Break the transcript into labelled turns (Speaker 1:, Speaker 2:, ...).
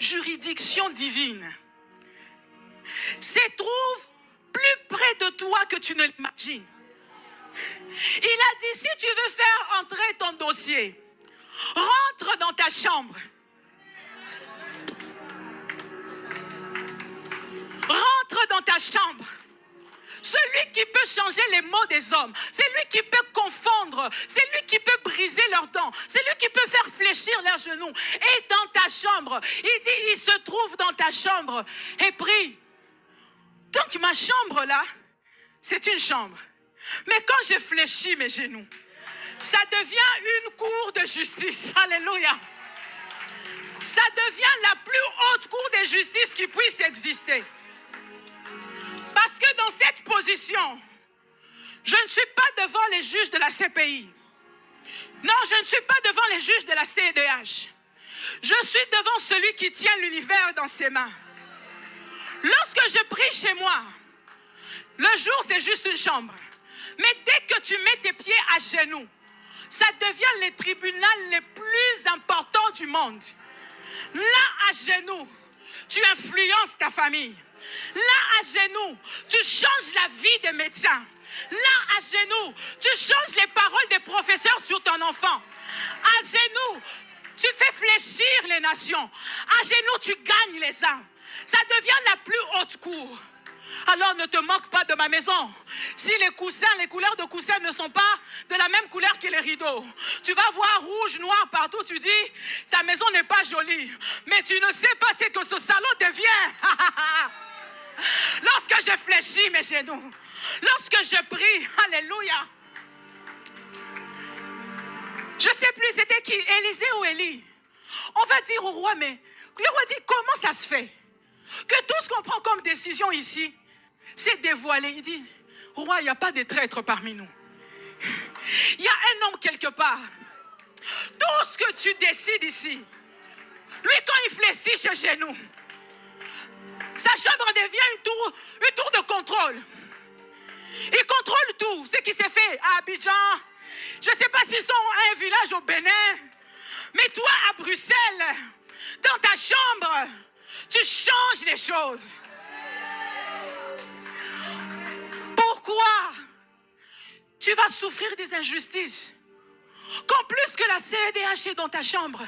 Speaker 1: juridiction divine se trouve plus près de toi que tu ne l'imagines. Il a dit, si tu veux faire entrer ton dossier, rentre dans ta chambre. Rentre dans ta chambre. Celui qui peut changer les mots des hommes, c'est lui qui peut confondre, c'est lui qui peut briser leurs dents, c'est lui qui peut faire fléchir leurs genoux. Et dans ta chambre, il dit, il se trouve dans ta chambre et prie. Donc ma chambre là, c'est une chambre. Mais quand je fléchis mes genoux, ça devient une cour de justice. Alléluia. Ça devient la plus haute cour de justice qui puisse exister. Parce que dans cette position, je ne suis pas devant les juges de la CPI. Non, je ne suis pas devant les juges de la CEDH. Je suis devant celui qui tient l'univers dans ses mains. Lorsque je prie chez moi, le jour c'est juste une chambre. Mais dès que tu mets tes pieds à genoux, ça devient les tribunaux les plus importants du monde. Là, à genoux, tu influences ta famille. Là, à genoux, tu changes la vie des médecins. Là, à genoux, tu changes les paroles des professeurs sur ton enfant. À genoux, tu fais fléchir les nations. À genoux, tu gagnes les âmes. Ça devient la plus haute cour. Alors ne te moque pas de ma maison. Si les coussins, les couleurs de coussins ne sont pas de la même couleur que les rideaux, tu vas voir rouge, noir partout, tu dis, sa maison n'est pas jolie. Mais tu ne sais pas ce que ce salon devient. Lorsque je fléchis mes genoux, lorsque je prie, alléluia. Je ne sais plus c'était qui, Élisée ou Élie. On va dire au roi, mais le roi dit, comment ça se fait que tout ce qu'on prend comme décision ici, c'est dévoilé. Il dit, roi, il n'y a pas de traîtres parmi nous. Il y a un homme quelque part. Tout ce que tu décides ici, lui quand il fléchit ses genoux, sa chambre devient une tour de contrôle. Il contrôle tout, ce qui s'est fait à Abidjan. Je ne sais pas s'ils sont à un village au Bénin, mais toi à Bruxelles, dans ta chambre, tu changes les choses. Pourquoi tu vas souffrir des injustices? Quand plus que la CEDH est dans ta chambre,